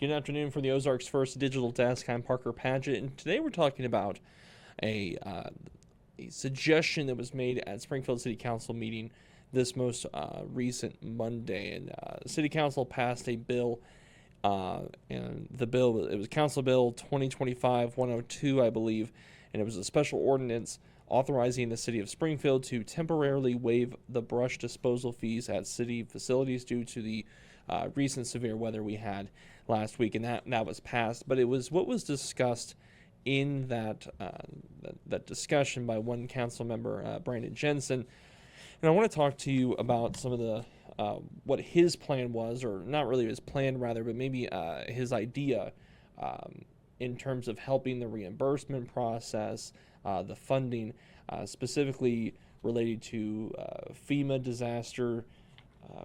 Good afternoon from the Ozarks First Digital Desk. I'm Parker Paget, and today we're talking about a suggestion that was made at Springfield City Council meeting this most recent Monday. And City Council passed a bill, and the bill, it was Council Bill 2025-102, I believe, and it was a special ordinance authorizing the city of Springfield to temporarily waive the brush disposal fees at city facilities due to the recent severe weather we had last week, and that was passed. But it was what was discussed in that discussion by one council member, Brandon Jensen. And I want to talk to you about some of the what his plan was, or not really his plan, rather, but maybe his idea in terms of helping the reimbursement process, the funding, specifically related to FEMA disaster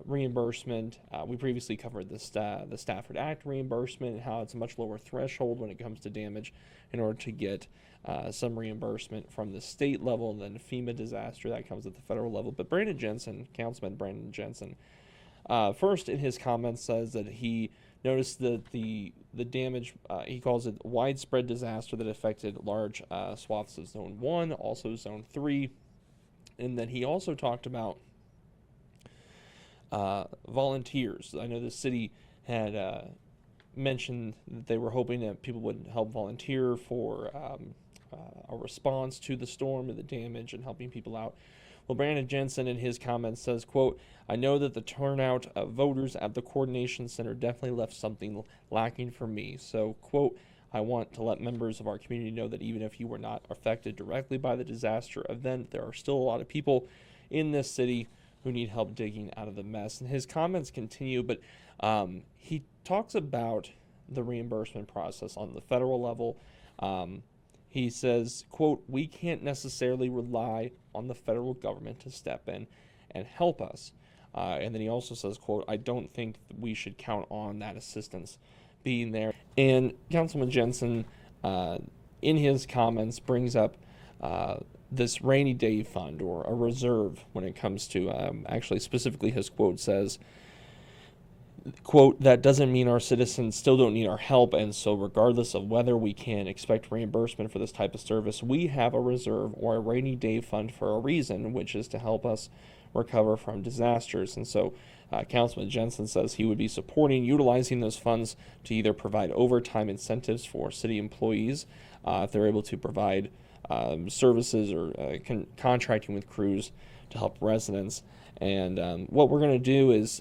reimbursement. We previously covered the Stafford Act reimbursement and how it's a much lower threshold when it comes to damage in order to get some reimbursement from the state level, and then FEMA disaster that comes at the federal level. But Brandon Jensen, Councilman Brandon Jensen, first in his comments says that he noticed that the damage, he calls it widespread disaster that affected large swaths of Zone 1, also Zone 3, and then he also talked about volunteers. I know the city had mentioned that they were hoping that people would help volunteer for a response to the storm and the damage and helping people out. Well, Brandon Jensen in his comments says, quote, "I know that the turnout of voters at the coordination center definitely left something lacking for me. So, quote, I want to let members of our community know that even if you were not affected directly by the disaster event, there are still a lot of people in this city who need help digging out of the mess." And his comments continue, but he talks about the reimbursement process on the federal level. He says, quote, "We can't necessarily rely on the federal government to step in and help us." And then he also says, quote, "I don't think we should count on that assistance being there." And Councilman Jensen, in his comments, brings up this rainy day fund, or a reserve, when it comes to, actually specifically his quote says, quote, "That doesn't mean our citizens still don't need our help, and so regardless of whether we can expect reimbursement for this type of service, we have a reserve or a rainy day fund for a reason, which is to help us recover from disasters." And so Councilman Jensen says he would be supporting utilizing those funds to either provide overtime incentives for city employees if they're able to provide services, or contracting with crews to help residents. And what we're going to do is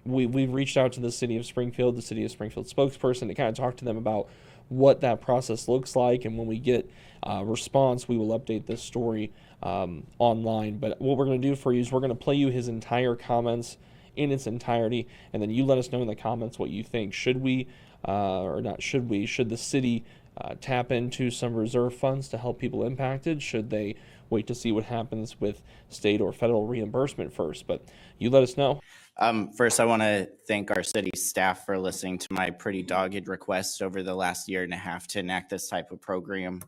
we've reached out to the city of Springfield spokesperson, to kind of talk to them about what that process looks like. And when we get a response, we will update this story online. But what we're going to do for you is we're going to play you his entire comments in its entirety, and then you let us know in the comments what you think. Should we, or not should we, should the city tap into some reserve funds to help people impacted? Should they wait to see what happens with state or federal reimbursement first? But you let us know. First, I want to thank our city staff for listening to my pretty dogged request over the last year and a half to enact this type of program.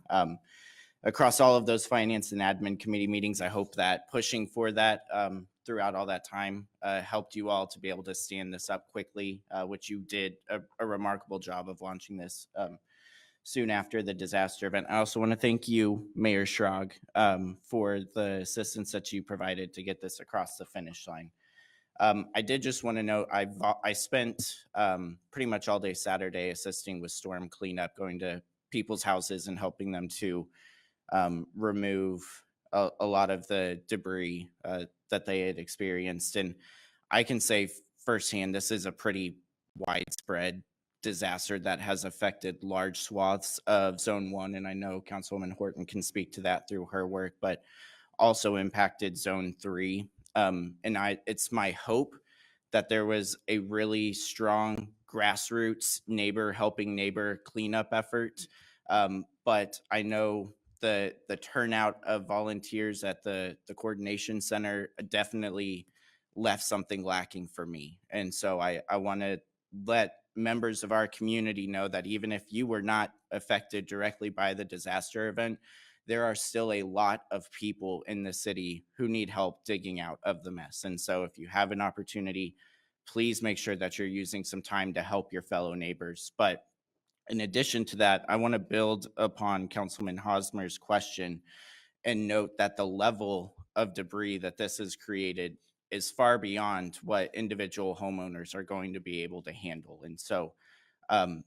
Across all of those finance and admin committee meetings, I hope that pushing for that throughout all that time helped you all to be able to stand this up quickly, which you did a remarkable job of launching this soon after the disaster event. I also want to thank you, Mayor Schrag, for the assistance that you provided to get this across the finish line. I did just want to note, I spent pretty much all day Saturday assisting with storm cleanup, going to people's houses and helping them to remove a lot of the debris that they had experienced. And I can say firsthand, this is a pretty widespread disaster that has affected large swaths of Zone 1. And I know Councilwoman Horton can speak to that through her work, but also impacted Zone 3. And it's my hope that there was a really strong grassroots neighbor helping neighbor cleanup effort. But I know the turnout of volunteers at the coordination center definitely left something lacking for me. And so I want to let members of our community know that even if you were not affected directly by the disaster event, there are still a lot of people in the city who need help digging out of the mess. And so if you have an opportunity, please make sure that you're using some time to help your fellow neighbors. But in addition to that, I want to build upon Councilman Hosmer's question and note that the level of debris that this has created is far beyond what individual homeowners are going to be able to handle. And so um,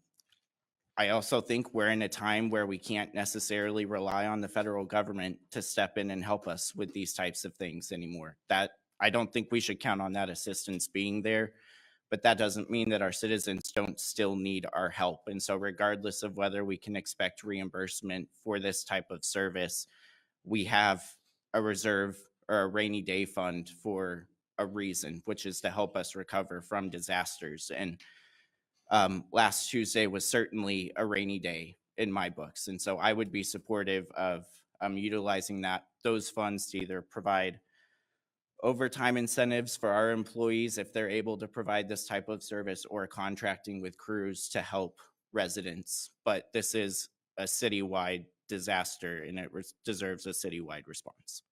I also think we're in a time where we can't necessarily rely on the federal government to step in and help us with these types of things anymore. That I don't think we should count on that assistance being there, but that doesn't mean that our citizens don't still need our help. And so regardless of whether we can expect reimbursement for this type of service, we have a reserve or a rainy day fund for a reason, which is to help us recover from disasters. And last Tuesday was certainly a rainy day in my books. And so I would be supportive of utilizing those funds to either provide overtime incentives for our employees if they're able to provide this type of service, or contracting with crews to help residents. But this is a citywide disaster, and it deserves a citywide response.